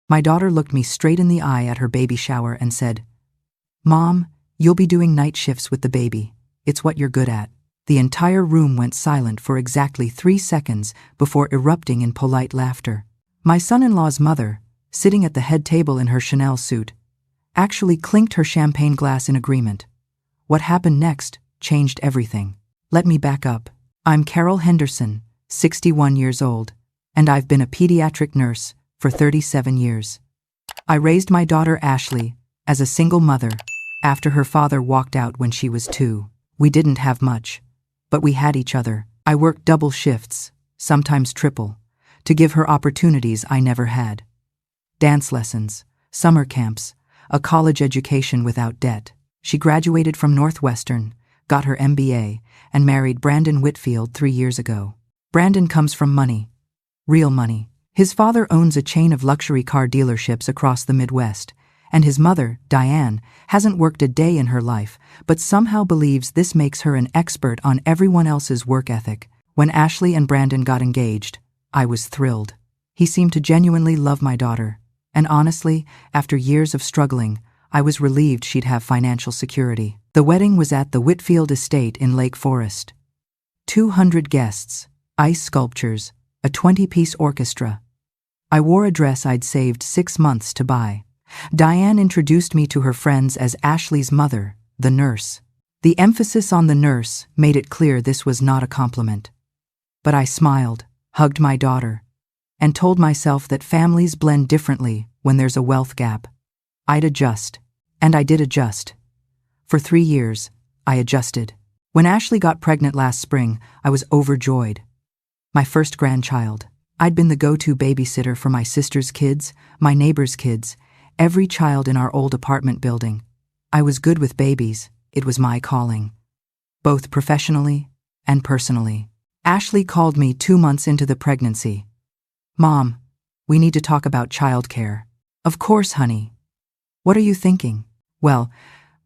My daughter looked me straight in the eye at her baby shower and said, "Mom, you'll be doing night shifts with the baby. It's what you're good at." The entire room went silent for exactly 3 seconds before erupting in polite laughter. My son-in-law's mother, sitting at the head table in her Chanel suit, actually clinked her champagne glass in agreement. What happened next changed everything. Let me back up. I'm Carol Henderson, 61 years old, and I've been a pediatric nurse for 37 years. I raised my daughter Ashley as a single mother after her father walked out when she was 2. We didn't have much, but we had each other. I worked double shifts, sometimes triple, to give her opportunities I never had. Dance lessons, summer camps, a college education without debt. She graduated from Northwestern, got her MBA, and married Brandon Whitfield 3 years ago. Brandon comes from money. Real money. His father owns a chain of luxury car dealerships across the Midwest, and his mother, Diane, hasn't worked a day in her life, but somehow believes this makes her an expert on everyone else's work ethic. When Ashley and Brandon got engaged, I was thrilled. He seemed to genuinely love my daughter, and honestly, after years of struggling, I was relieved she'd have financial security. The wedding was at the Whitfield estate in Lake Forest. 200 guests, ice sculptures, a 20-piece orchestra. I wore a dress I'd saved 6 months to buy. Diane introduced me to her friends as Ashley's mother, the nurse. The emphasis on the nurse made it clear this was not a compliment. But I smiled, hugged my daughter, and told myself that families blend differently when there's a wealth gap. I'd adjust, and I did adjust. For 3 years, I adjusted. When Ashley got pregnant last spring, I was overjoyed. My first grandchild. I'd been the go-to babysitter for my sister's kids, my neighbor's kids, every child in our old apartment building. I was good with babies. It was my calling, both professionally and personally. Ashley called me 2 months into the pregnancy. "Mom, we need to talk about childcare." "Of course, honey. What are you thinking?" "Well,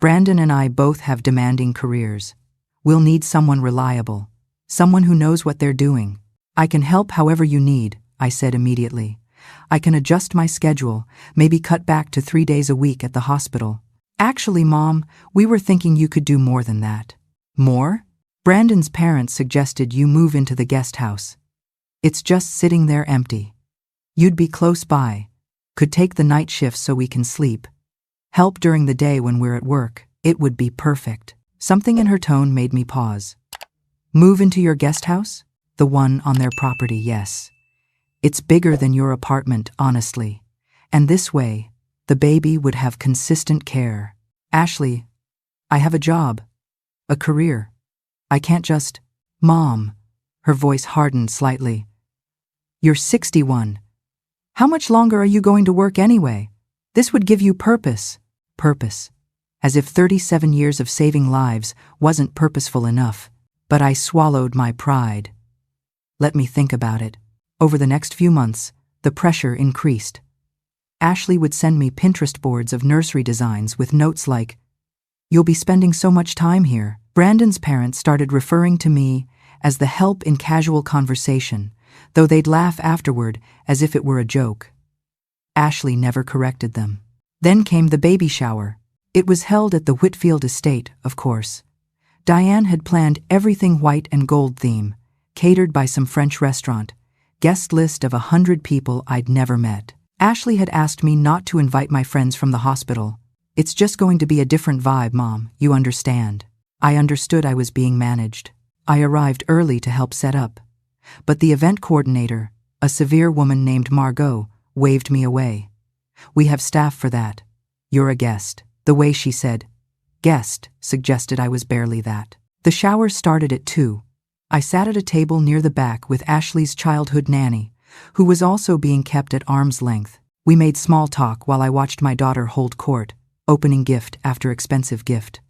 Brandon and I both have demanding careers. We'll need someone reliable, someone who knows what they're doing." "I can help however you need," I said immediately. "I can adjust my schedule, maybe cut back to 3 days a week at the hospital." "Actually, Mom, we were thinking you could do more than that." "More?" "Brandon's parents suggested you move into the guest house. It's just sitting there empty. You'd be close by, could take the night shifts so we can sleep. Help during the day when we're at work. It would be perfect." Something in her tone made me pause. "Move into your guest house?" "The one on their property, yes. It's bigger than your apartment, honestly. And this way, the baby would have consistent care." "Ashley, I have a job, a career. I can't just—" "Mom," her voice hardened slightly. "You're 61. How much longer are you going to work anyway? This would give you purpose." Purpose. As if 37 years of saving lives wasn't purposeful enough. But I swallowed my pride. Let me think about it. Over the next few months, the pressure increased. Ashley would send me Pinterest boards of nursery designs with notes like, "You'll be spending so much time here." Brandon's parents started referring to me as the help in casual conversation, though they'd laugh afterward as if it were a joke. Ashley never corrected them. Then came the baby shower. It was held at the Whitfield estate, of course. Diane had planned everything white and gold theme, catered by some French restaurant, guest list of 100 people I'd never met. Ashley had asked me not to invite my friends from the hospital. "It's just going to be a different vibe, Mom, you understand." I understood I was being managed. I arrived early to help set up. But the event coordinator, a severe woman named Margot, waved me away. "We have staff for that. You're a guest." The way she said, "guest," suggested I was barely that. The shower started at 2. I sat at a table near the back with Ashley's childhood nanny, who was also being kept at arm's length. We made small talk while I watched my daughter hold court, opening gift after expensive gift,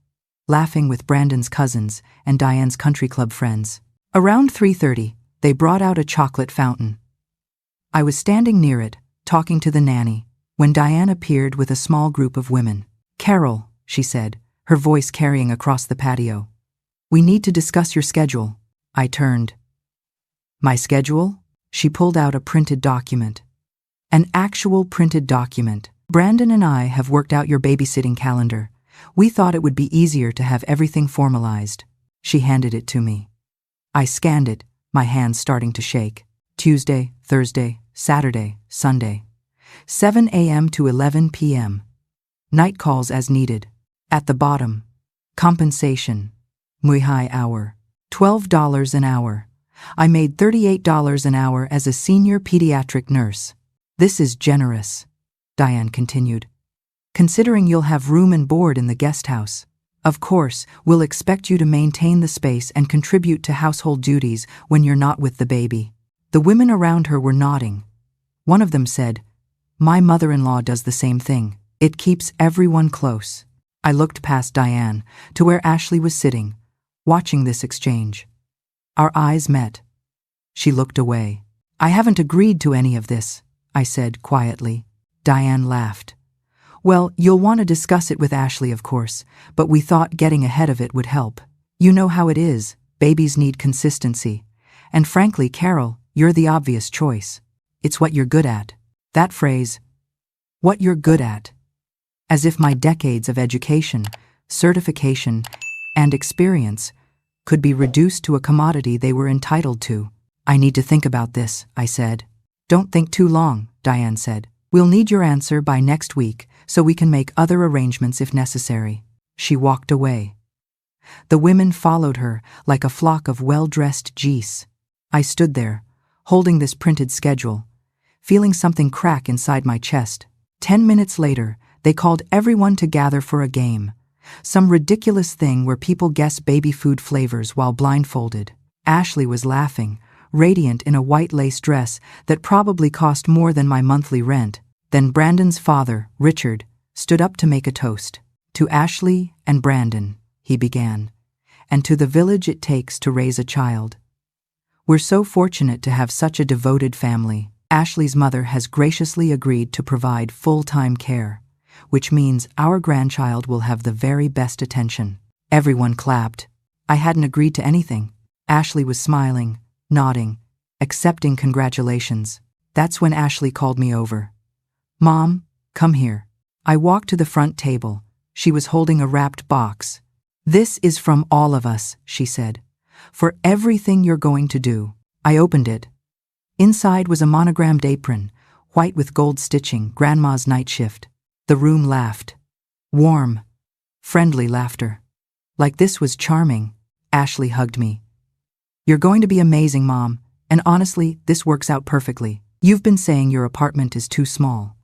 laughing with Brandon's cousins and Diane's country club friends. Around 3:30, they brought out a chocolate fountain. I was standing near it, talking to the nanny, when Diane appeared with a small group of women. "Carol," she said, her voice carrying across the patio. "We need to discuss your schedule." I turned. "My schedule?" She pulled out a printed document. An actual printed document. Brandon and I have worked out your babysitting calendar. We thought it would be easier to have everything formalized. She handed it to me. I scanned it, my hands starting to shake. Tuesday, Thursday, Saturday, Sunday. 7 a.m. to 11 p.m. Night calls as needed. At the bottom. Compensation. Muy high hour. $12 an hour. I made $38 an hour as a senior pediatric nurse. This is generous, Diane continued. Considering you'll have room and board in the guest house. Of course, we'll expect you to maintain the space and contribute to household duties when you're not with the baby. The women around her were nodding. One of them said, "My mother-in-law does the same thing. It keeps everyone close." I looked past Diane to where Ashley was sitting, watching this exchange. Our eyes met. She looked away. "I haven't agreed to any of this," I said quietly. Diane laughed. "Well, you'll want to discuss it with Ashley, of course, but we thought getting ahead of it would help. You know how it is, babies need consistency. And frankly, Carol, you're the obvious choice. It's what you're good at." That phrase, "what you're good at," as if my decades of education, certification, and experience could be reduced to a commodity they were entitled to. "I need to think about this," I said. "Don't think too long," Diane said. "We'll need your answer by next week so we can make other arrangements if necessary." She walked away. The women followed her like a flock of well-dressed geese. I stood there, holding this printed schedule, feeling something crack inside my chest. 10 minutes later, they called everyone to gather for a game. Some ridiculous thing where people guess baby food flavors while blindfolded. Ashley was laughing, radiant in a white lace dress that probably cost more than my monthly rent. Then Brandon's father, Richard, stood up to make a toast. "To Ashley and Brandon," he began, "and to the village it takes to raise a child. We're so fortunate to have such a devoted family. Ashley's mother has graciously agreed to provide full-time care, which means our grandchild will have the very best attention." Everyone clapped. I hadn't agreed to anything. Ashley was smiling, nodding, accepting congratulations. That's when Ashley called me over. "Mom, come here." I walked to the front table. She was holding a wrapped box. "This is from all of us," she said, "for everything you're going to do." I opened it. Inside was a monogrammed apron, white with gold stitching, Grandma's night shift. The room laughed. Warm, friendly laughter. Like this was charming. Ashley hugged me. "You're going to be amazing, Mom, and honestly, this works out perfectly. You've been saying your apartment is too small.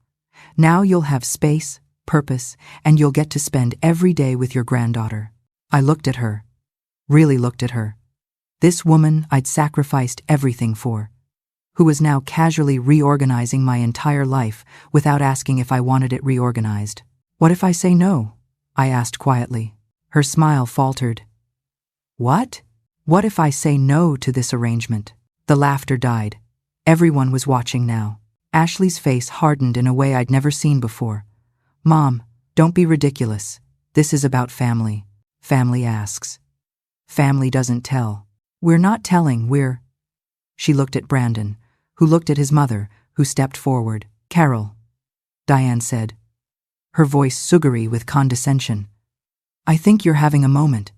Now you'll have space, purpose, and you'll get to spend every day with your granddaughter." I looked at her. Really looked at her. This woman I'd sacrificed everything for, who was now casually reorganizing my entire life without asking if I wanted it reorganized. "What if I say no?" I asked quietly. Her smile faltered. "What? What if I say no to this arrangement?" The laughter died. Everyone was watching now. Ashley's face hardened in a way I'd never seen before. "Mom, don't be ridiculous. This is about family. Family asks. Family doesn't tell. We're not telling, we're—" She looked at Brandon, who looked at his mother, who stepped forward. "Carol," Diane said, her voice sugary with condescension. "I think you're having a moment.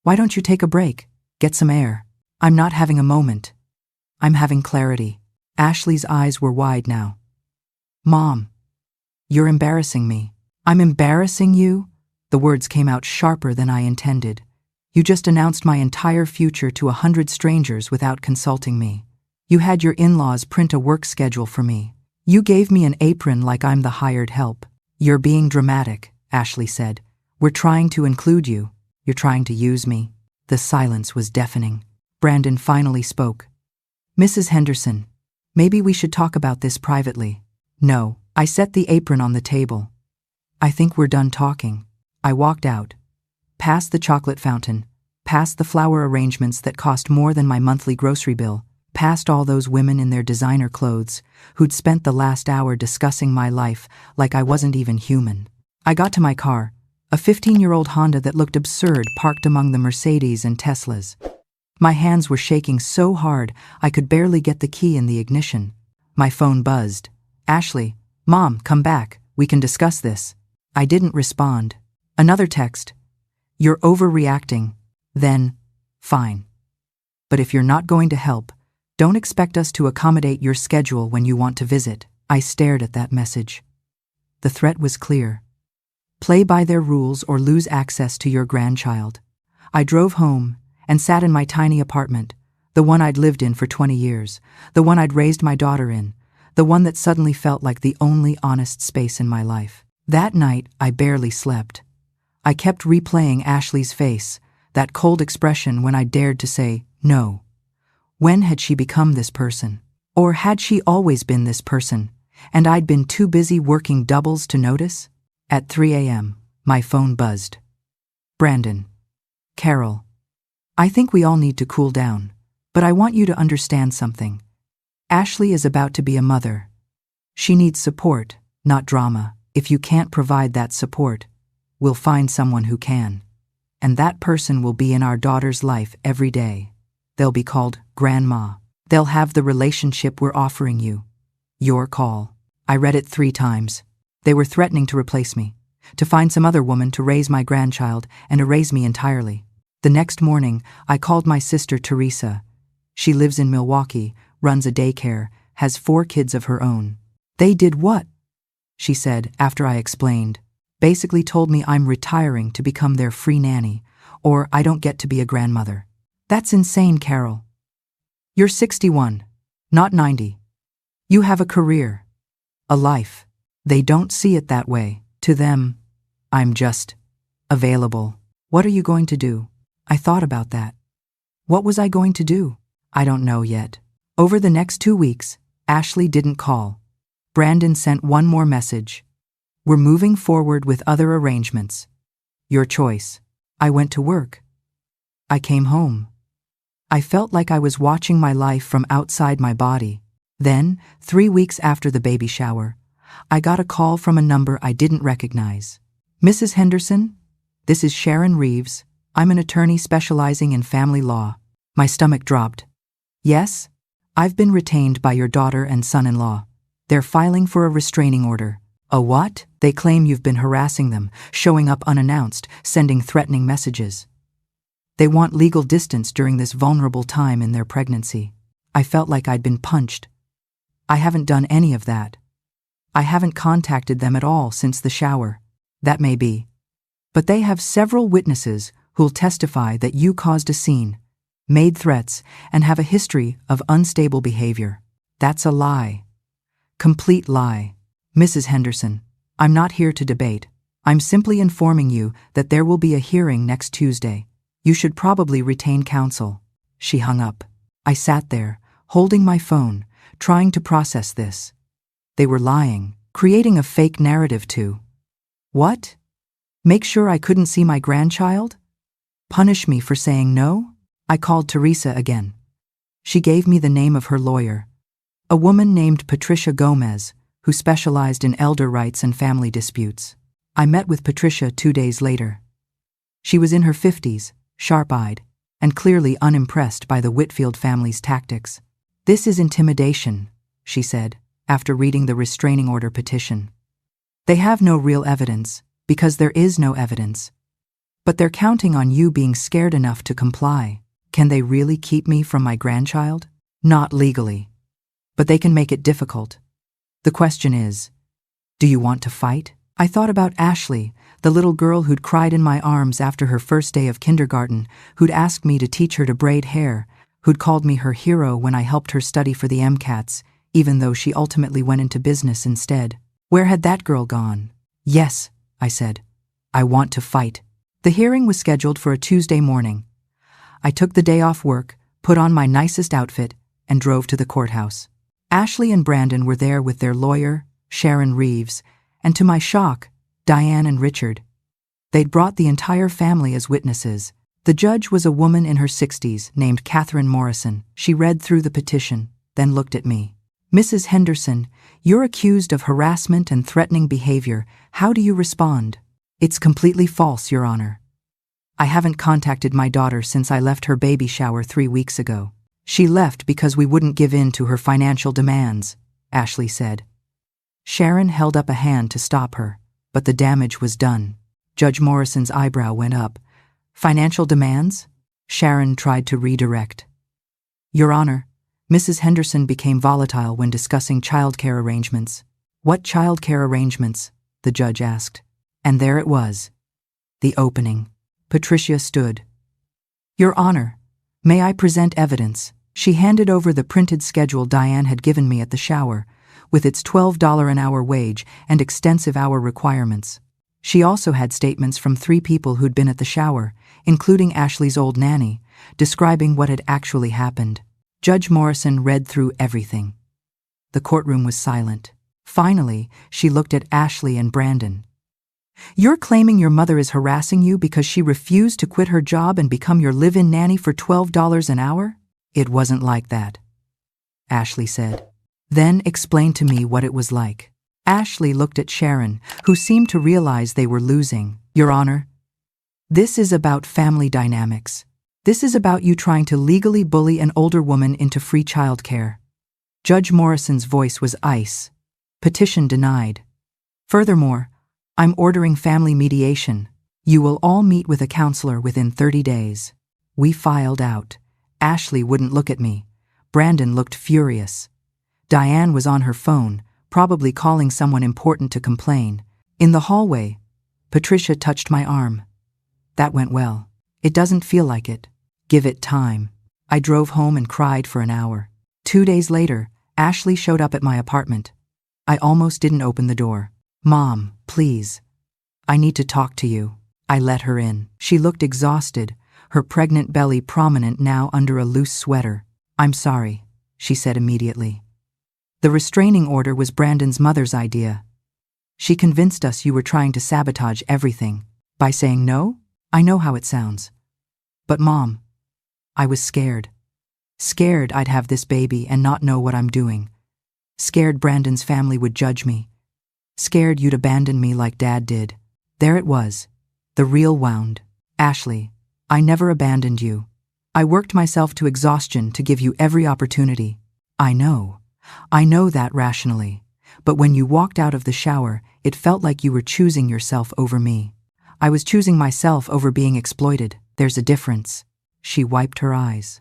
Why don't you take a break, get some air?" "I'm not having a moment. I'm having clarity." Ashley's eyes were wide now. "Mom, you're embarrassing me." "I'm embarrassing you?" The words came out sharper than I intended. "You just announced my entire future to 100 strangers without consulting me. You had your in-laws print a work schedule for me. You gave me an apron like I'm the hired help." "You're being dramatic," Ashley said. "We're trying to include you. You're trying to use me." The silence was deafening. Brandon finally spoke. "Mrs. Henderson, maybe we should talk about this privately." "No." I set the apron on the table. "I think we're done talking." I walked out, past the chocolate fountain, past the flower arrangements that cost more than my monthly grocery bill, past all those women in their designer clothes who'd spent the last hour discussing my life like I wasn't even human. I got to my car, a 15-year-old Honda that looked absurd parked among the Mercedes and Teslas. My hands were shaking so hard I could barely get the key in the ignition. My phone buzzed. Ashley, Mom, come back, we can discuss this. I didn't respond. Another text. You're overreacting. Then, fine. But if you're not going to help, don't expect us to accommodate your schedule when you want to visit. I stared at that message. The threat was clear. Play by their rules or lose access to your grandchild. I drove home and sat in my tiny apartment, the one I'd lived in for 20 years, the one I'd raised my daughter in, the one that suddenly felt like the only honest space in my life. That night, I barely slept. I kept replaying Ashley's face, that cold expression when I dared to say no. When had she become this person? Or had she always been this person, and I'd been too busy working doubles to notice? At 3 a.m., my phone buzzed. Brandon. Carol. I think we all need to cool down, but I want you to understand something. Ashley is about to be a mother. She needs support, not drama. If you can't provide that support, we'll find someone who can. And that person will be in our daughter's life every day. They'll be called Grandma. They'll have the relationship we're offering you. Your call. I read it 3 times. They were threatening to replace me, to find some other woman to raise my grandchild and erase me entirely. The next morning, I called my sister Teresa. She lives in Milwaukee, runs a daycare, has 4 kids of her own. They did what? She said after I explained. Basically told me I'm retiring to become their free nanny, or I don't get to be a grandmother. That's insane, Carol. You're 61, not 90. You have a career, a life. They don't see it that way. To them, I'm just available. What are you going to do? I thought about that. What was I going to do? I don't know yet. Over the next 2 weeks, Ashley didn't call. Brandon sent one more message. We're moving forward with other arrangements. Your choice. I went to work. I came home. I felt like I was watching my life from outside my body. Then, 3 weeks after the baby shower, I got a call from a number I didn't recognize. Mrs. Henderson, this is Sharon Reeves. I'm an attorney specializing in family law. My stomach dropped. Yes? I've been retained by your daughter and son-in-law. They're filing for a restraining order. A what? They claim you've been harassing them, showing up unannounced, sending threatening messages. They want legal distance during this vulnerable time in their pregnancy. I felt like I'd been punched. I haven't done any of that. I haven't contacted them at all since the shower. That may be. But they have several witnesses who'll testify that you caused a scene, made threats, and have a history of unstable behavior. That's a lie. Complete lie. Mrs. Henderson, I'm not here to debate. I'm simply informing you that there will be a hearing next Tuesday. You should probably retain counsel. She hung up. I sat there, holding my phone, trying to process this. They were lying, creating a fake narrative too. What? Make sure I couldn't see my grandchild? Punish me for saying no? I called Teresa again. She gave me the name of her lawyer, a woman named Patricia Gomez, who specialized in elder rights and family disputes. I met with Patricia 2 days later. She was in her 50s, sharp-eyed, and clearly unimpressed by the Whitfield family's tactics. This is intimidation, she said, after reading the restraining order petition. They have no real evidence, because there is no evidence. But they're counting on you being scared enough to comply. Can they really keep me from my grandchild? Not legally. But they can make it difficult. The question is, do you want to fight? I thought about Ashley, the little girl who'd cried in my arms after her first day of kindergarten, who'd asked me to teach her to braid hair, who'd called me her hero when I helped her study for the MCATs, even though she ultimately went into business instead. Where had that girl gone? Yes, I said. I want to fight. The hearing was scheduled for a Tuesday morning. I took the day off work, put on my nicest outfit, and drove to the courthouse. Ashley and Brandon were there with their lawyer, Sharon Reeves, and to my shock, Diane and Richard. They'd brought the entire family as witnesses. The judge was a woman in her 60s named Catherine Morrison. She read through the petition, then looked at me. Mrs. Henderson, you're accused of harassment and threatening behavior. How do you respond? It's completely false, Your Honor. I haven't contacted my daughter since I left her baby shower 3 weeks ago. She left because we wouldn't give in to her financial demands, Ashley said. Sharon held up a hand to stop her, but the damage was done. Judge Morrison's eyebrow went up. Financial demands? Sharon tried to redirect. Your Honor, Mrs. Henderson became volatile when discussing childcare arrangements. What childcare arrangements? The judge asked. And there it was. The opening. Patricia stood. Your Honor, may I present evidence? She handed over the printed schedule Diane had given me at the shower, with its $12 an hour wage and extensive hour requirements. She also had statements from 3 people who'd been at the shower, including Ashley's old nanny, describing what had actually happened. Judge Morrison read through everything. The courtroom was silent. Finally, she looked at Ashley and Brandon. You're claiming your mother is harassing you because she refused to quit her job and become your live-in nanny for $12 an hour? It wasn't like that, Ashley said. Then explain to me what it was like. Ashley looked at Sharon, who seemed to realize they were losing. Your Honor, this is about family dynamics. This is about you trying to legally bully an older woman into free childcare. Judge Morrison's voice was ice. Petition denied. Furthermore, I'm ordering family mediation. You will all meet with a counselor within 30 days. We filed out. Ashley wouldn't look at me. Brandon looked furious. Diane was on her phone, probably calling someone important to complain. In the hallway, Patricia touched my arm. That went well. It doesn't feel like it. Give it time. I drove home and cried for an hour. 2 days later, Ashley showed up at my apartment. I almost didn't open the door. Mom, please. I need to talk to you. I let her in. She looked exhausted, her pregnant belly prominent now under a loose sweater. I'm sorry, she said immediately. The restraining order was Brandon's mother's idea. She convinced us you were trying to sabotage everything. By saying no? I know how it sounds. But Mom, I was scared. Scared I'd have this baby and not know what I'm doing. Scared Brandon's family would judge me. Scared you'd abandon me like Dad did. There it was. The real wound. Ashley, I never abandoned you. I worked myself to exhaustion to give you every opportunity. I know that rationally. But when you walked out of the shower, it felt like you were choosing yourself over me. I was choosing myself over being exploited. There's a difference. She wiped her eyes.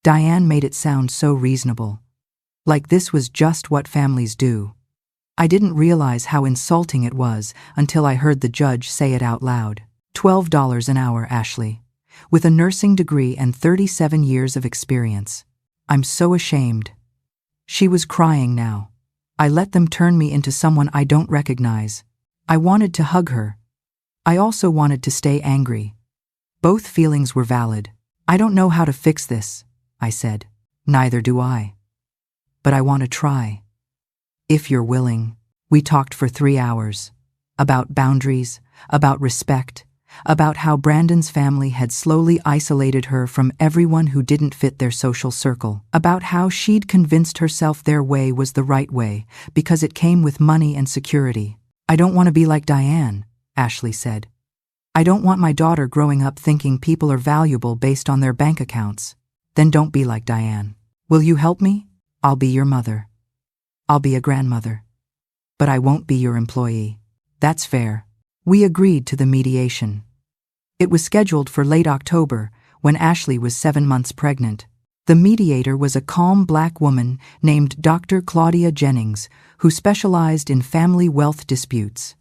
Diane made it sound so reasonable. Like this was just what families do. I didn't realize how insulting it was until I heard the judge say it out loud. $12 an hour, Ashley. With a nursing degree and 37 years of experience. I'm so ashamed. She was crying now. I let them turn me into someone I don't recognize. I wanted to hug her. I also wanted to stay angry. Both feelings were valid. I don't know how to fix this, I said. Neither do I. But I want to try. If you're willing. We talked for 3 hours. About boundaries, about respect, about how Brandon's family had slowly isolated her from everyone who didn't fit their social circle, about how she'd convinced herself their way was the right way because it came with money and security. I don't want to be like Diane, Ashley said. I don't want my daughter growing up thinking people are valuable based on their bank accounts. Then don't be like Diane. Will you help me? I'll be your mother. I'll be a grandmother. But I won't be your employee. That's fair. We agreed to the mediation. It was scheduled for late October, when Ashley was 7 months pregnant. The mediator was a calm black woman named Dr. Claudia Jennings, who specialized in family wealth disputes.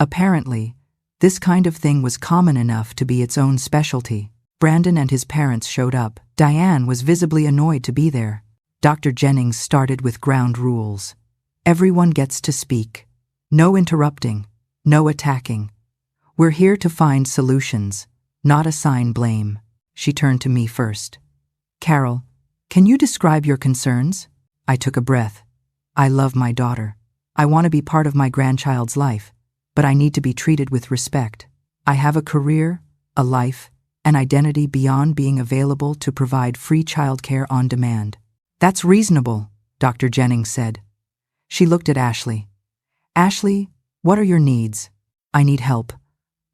Apparently, this kind of thing was common enough to be its own specialty. Brandon and his parents showed up. Diane was visibly annoyed to be there. Dr. Jennings started with ground rules. Everyone gets to speak. No interrupting. No attacking. We're here to find solutions, not assign blame. She turned to me first. Carol, can you describe your concerns? I took a breath. I love my daughter. I want to be part of my grandchild's life, but I need to be treated with respect. I have a career, a life, an identity beyond being available to provide free childcare on demand. That's reasonable, Dr. Jennings said. She looked at Ashley. Ashley, what are your needs? I need help.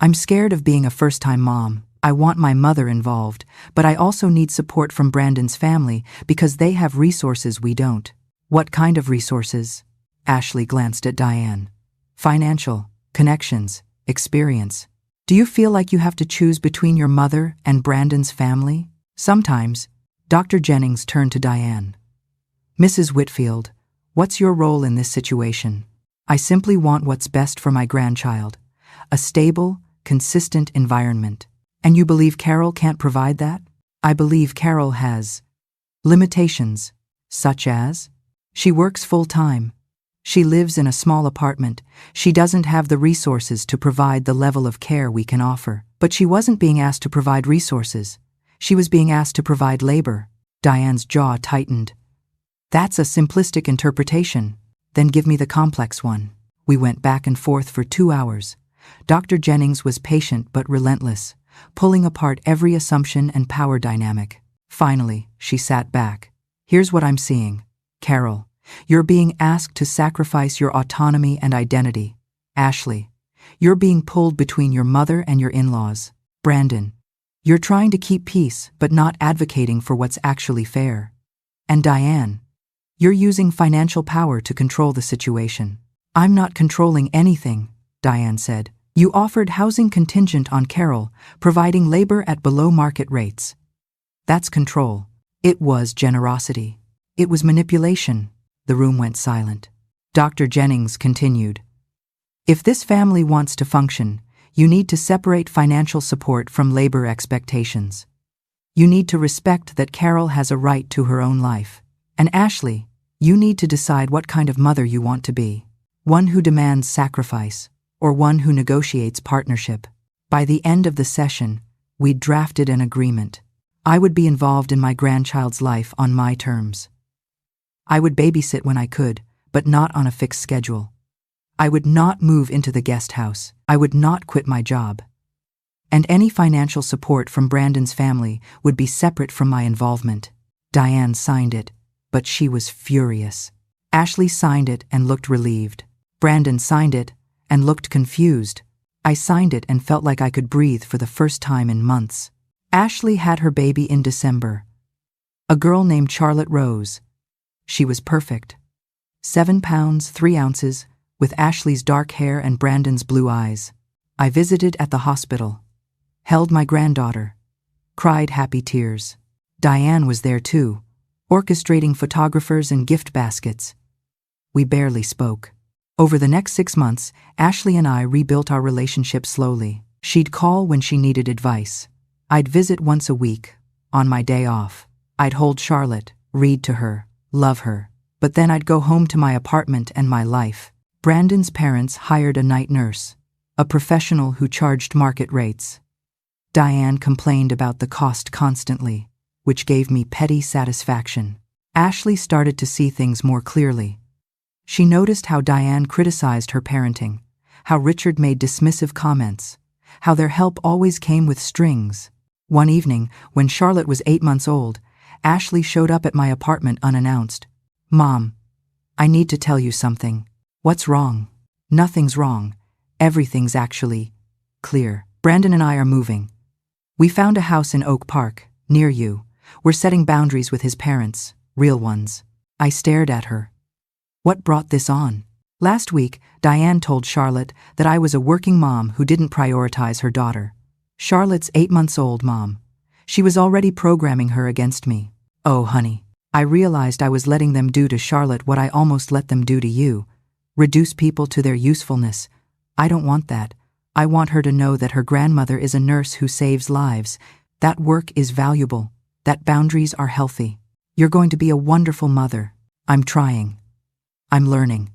I'm scared of being a first-time mom. I want my mother involved, but I also need support from Brandon's family because they have resources we don't. What kind of resources? Ashley glanced at Diane. Financial, connections, experience. Do you feel like you have to choose between your mother and Brandon's family? Sometimes. Dr. Jennings turned to Diane. Mrs. Whitfield, what's your role in this situation? I simply want what's best for my grandchild. A stable, consistent environment. And you believe Carol can't provide that? I believe Carol has limitations, such as she works full-time. She lives in a small apartment. She doesn't have the resources to provide the level of care we can offer. But she wasn't being asked to provide resources. She was being asked to provide labor. Diane's jaw tightened. That's a simplistic interpretation. Then give me the complex one. We went back and forth for 2 hours. Dr. Jennings was patient but relentless, pulling apart every assumption and power dynamic. Finally, she sat back. Here's what I'm seeing. Carol, you're being asked to sacrifice your autonomy and identity. Ashley, you're being pulled between your mother and your in-laws. Brandon, you're trying to keep peace but not advocating for what's actually fair. And Diane, you're using financial power to control the situation. I'm not controlling anything, Diane said. You offered housing contingent on Carol, providing labor at below market rates. That's control. It was generosity. It was manipulation. The room went silent. Dr. Jennings continued. If this family wants to function, you need to separate financial support from labor expectations. You need to respect that Carol has a right to her own life. And Ashley, you need to decide what kind of mother you want to be. One who demands sacrifice, or one who negotiates partnership. By the end of the session, we'd drafted an agreement. I would be involved in my grandchild's life on my terms. I would babysit when I could, but not on a fixed schedule. I would not move into the guest house. I would not quit my job. And any financial support from Brandon's family would be separate from my involvement. Diane signed it, but she was furious. Ashley signed it and looked relieved. Brandon signed it and looked confused. I signed it and felt like I could breathe for the first time in months. Ashley had her baby in December. A girl named Charlotte Rose. She was perfect. 7 pounds, 3 ounces, with Ashley's dark hair and Brandon's blue eyes. I visited at the hospital, held my granddaughter, cried happy tears. Diane was there too, orchestrating photographers and gift baskets. We barely spoke. Over the next 6 months, Ashley and I rebuilt our relationship slowly. She'd call when she needed advice. I'd visit once a week, on my day off. I'd hold Charlotte, read to her, love her. But then I'd go home to my apartment and my life. Brandon's parents hired a night nurse, a professional who charged market rates. Diane complained about the cost constantly, which gave me petty satisfaction. Ashley started to see things more clearly. She noticed how Diane criticized her parenting, how Richard made dismissive comments, how their help always came with strings. One evening, when Charlotte was 8 months old, Ashley showed up at my apartment unannounced. Mom, I need to tell you something. What's wrong? Nothing's wrong. Everything's actually clear. Brandon and I are moving. We found a house in Oak Park, near you. We're setting boundaries with his parents, real ones. I stared at her. What brought this on? Last week, Diane told Charlotte that I was a working mom who didn't prioritize her daughter. Charlotte's 8 months old mom. She was already programming her against me. Oh, honey. I realized I was letting them do to Charlotte what I almost let them do to you. Reduce people to their usefulness. I don't want that. I want her to know that her grandmother is a nurse who saves lives. That work is valuable. That boundaries are healthy. You're going to be a wonderful mother. I'm trying. I'm learning.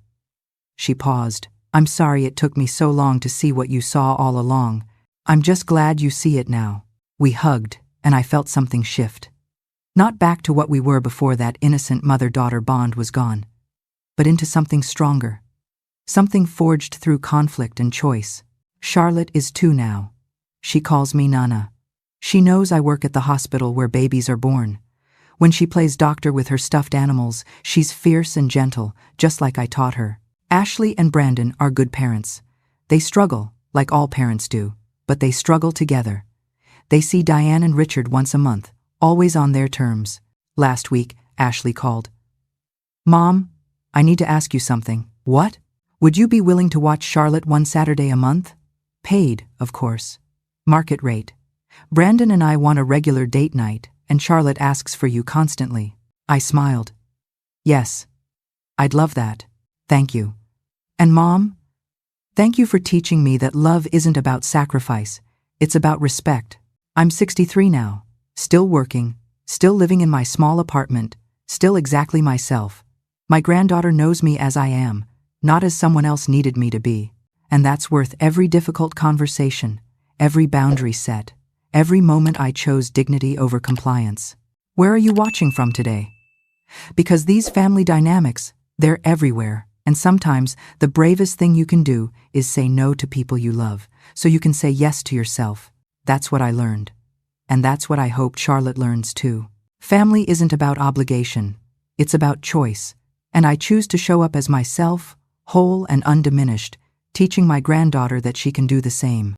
She paused. I'm sorry it took me so long to see what you saw all along. I'm just glad you see it now. We hugged, and I felt something shift. Not back to what we were before that innocent mother-daughter bond was gone, but into something stronger. Something forged through conflict and choice. Charlotte is 2 now. She calls me Nana. She knows I work at the hospital where babies are born. When she plays doctor with her stuffed animals, she's fierce and gentle, just like I taught her. Ashley and Brandon are good parents. They struggle, like all parents do, but they struggle together. They see Diane and Richard once a month, always on their terms. Last week, Ashley called. Mom, I need to ask you something. What? Would you be willing to watch Charlotte one Saturday a month? Paid, of course. Market rate. Brandon and I want a regular date night, and Charlotte asks for you constantly. I smiled. Yes. I'd love that. Thank you. And Mom? Thank you for teaching me that love isn't about sacrifice, it's about respect. I'm 63 now, still working, still living in my small apartment, still exactly myself. My granddaughter knows me as I am, not as someone else needed me to be. And that's worth every difficult conversation, every boundary set, every moment I chose dignity over compliance. Where are you watching from today? Because these family dynamics, they're everywhere. And sometimes the bravest thing you can do is say no to people you love, so you can say yes to yourself. That's what I learned. And that's what I hope Charlotte learns too. Family isn't about obligation. It's about choice. And I choose to show up as myself, whole and undiminished, teaching my granddaughter that she can do the same.